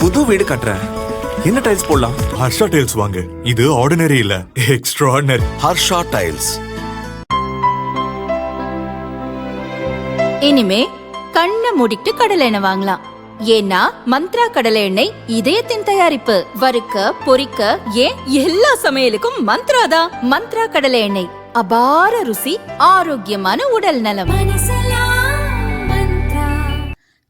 புது வீடு கட்டுறேன். என்ன டைல்ஸ் போடலாம்? ஹர்ஷா டைல்ஸ் வாங்க. இது ஆர்டினரி இல்ல, எக்ஸ்ட்ராஆர்டினரி. ஹர்ஷா டைல்ஸ். இனிமே கண்ணை மூடிட்டு கடலை எண்ணெய் வாங்கலாம். ஏன்னா மந்த்ரா கடலை எண்ணெய் இதயத்தின் தயாரிப்பு. வறுக்க பொரிக்க ஏன் எல்லா சமையலுக்கும் மந்த்ரா தான். மந்த்ரா கடலை எண்ணெய், அபார ருசி, ஆரோக்கியமான உடல் நலம்.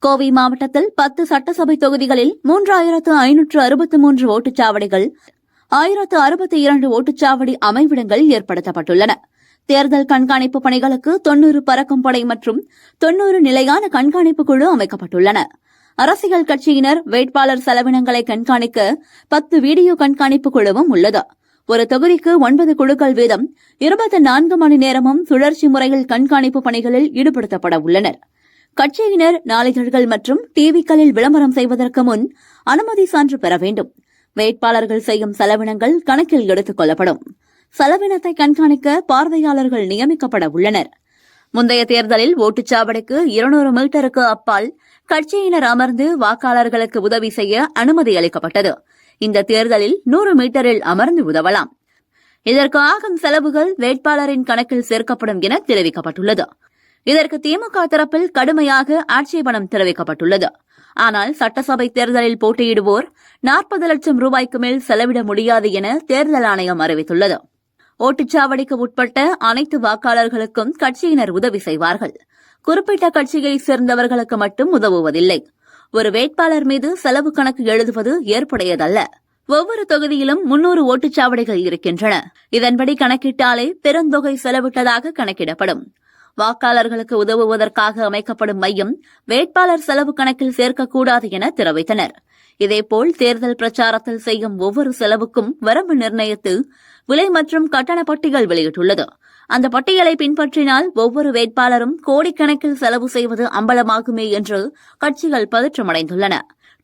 கோவை மாவட்டத்தில் 10 சட்டசபை தொகுதிகளில் 3563 ஓட்டுச்சாவடிகள், 1062 ஓட்டுச்சாவடி அமைவிடங்கள் ஏற்படுத்தப்பட்டுள்ளன. தேர்தல் கண்காணிப்பு பணிகளுக்கு 90 பறக்கும் படை மற்றும் 90 நிலையான கண்காணிப்பு குழு அமைக்கப்பட்டுள்ளன. அரசியல் கட்சியினர் வேட்பாளர் செலவினங்களை கண்காணிக்க 10 வீடியோ கண்காணிப்பு குழுவும் உள்ளது. ஒரு தொகுதிக்கு 9 குழுக்கள் வீதம் 24 மணி நேரமும் சுழற்சி முறையில் கண்காணிப்பு பணிகளில் ஈடுபடுத்தப்பட உள்ளனர். கட்சியினர் நாளிதழ்கள் மற்றும் டிவிக்களில் விளம்பரம் செய்வதற்கு முன் அனுமதி சான்று பெற வேண்டும். வேட்பாளர்கள் செய்யும் செலவினங்கள் கணக்கில் எடுத்துக் கொள்ளப்படும். செலவினத்தை கண்காணிக்க பார்வையாளர்கள் நியமிக்கப்பட உள்ளனர். முந்தைய தேர்தலில் ஓட்டுச்சாவடிக்கு 200 மீட்டருக்கு அப்பால் கட்சியினர் அமர்ந்து வாக்காளர்களுக்கு உதவி செய்ய அனுமதி அளிக்கப்பட்டது. இந்த தேர்தலில் 100 மீட்டரில் அமர்ந்து உதவலாம். இதற்கு ஆகும் செலவுகள் வேட்பாளரின் கணக்கில் சேர்க்கப்படும் என தெரிவிக்கப்பட்டுள்ளது. இதற்கு திமுக தரப்பில் கடுமையாக ஆட்சேபணம் தெரிவிக்கப்பட்டுள்ளது. ஆனால் சட்டசபை தேர்தலில் போட்டியிடுவோர் 40 லட்சம் ரூபாய்க்கு மேல் செலவிட முடியாது என தேர்தல் ஆணையம் அறிவித்துள்ளது. ஓட்டுச்சாவடிக்கு உட்பட்ட அனைத்து வாக்காளர்களுக்கும் கட்சியினர் உதவி செய்வார்கள். குறிப்பிட்ட கட்சியைச் சேர்ந்தவர்களுக்கு மட்டும் உதவுவதில்லை. ஒரு வேட்பாளர் மீது செலவு கணக்கு எழுதுவது ஏற்புடையதல்ல. ஒவ்வொரு தொகுதியிலும் 300 ஓட்டுச்சாவடிகள் இருக்கின்றன. இதன்படி கணக்கிட்டாலே பெருந்தொகை செலவிட்டதாக கணக்கிடப்படும். வாக்காளர்களுக்கு உதவுவதற்காக அமைக்கப்படும் மையம் வேட்பாளர் செலவு கணக்கில் சேர்க்கக்கூடாது என தெரிவித்தனர். இதேபோல் தேர்தல் பிரச்சாரத்தில் செய்யும் ஒவ்வொரு செலவுக்கும் வரம்பு நிர்ணயித்து விலை மற்றும் கட்டண பட்டியல் வெளியிட்டுள்ளது. அந்த பட்டியலை பின்பற்றினால் ஒவ்வொரு வேட்பாளரும் கோடிக்கணக்கில் செலவு செய்வது அம்பலமாகுமே என்று கட்சிகள் பதற்றமடைந்துள்ளன.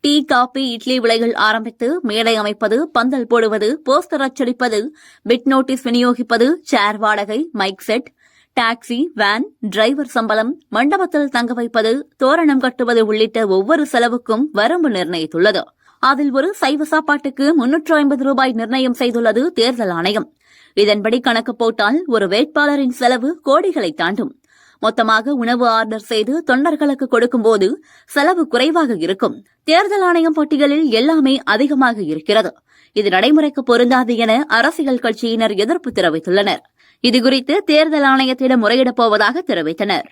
டீ, காபி, இட்லி விலைகள் ஆரம்பித்து மேடை அமைப்பது, பந்தல் போடுவது, போஸ்டர் அச்சடிப்பது, பிட் நோட்டீஸ் விநியோகிப்பது, சேர் வாடகை, mic set, taxi, van, driver சம்பளம், மண்டபத்தில் தங்க வைப்பது, தோரணம் கட்டுவது உள்ளிட்ட ஒவ்வொரு செலவுக்கும் வரம்பு நிர்ணயித்துள்ளது. அதில் ஒரு சைவ சாப்பாட்டுக்கு 350 ரூபாய் நிர்ணயம் செய்துள்ளது தேர்தல் ஆணையம். இதன்படி கணக்கு போட்டால் ஒரு வேட்பாளரின் செலவு கோடிகளை தாண்டும். மொத்தமாக உணவு ஆர்டர் செய்து தொண்டர்களுக்கு கொடுக்கும்போது செலவு குறைவாக இருக்கும். தேர்தல் ஆணையம் பட்டியலில் எல்லாமே அதிகமாக இருக்கிறது. இது நடைமுறைக்கு பொருந்தாது என அரசியல் கட்சியினர் எதிர்ப்பு தெரிவித்துள்ளனர். இதுகுறித்து தேர்தல் ஆணையத்திடம் முறையிடப் போவதாக தெரிவித்தனர்.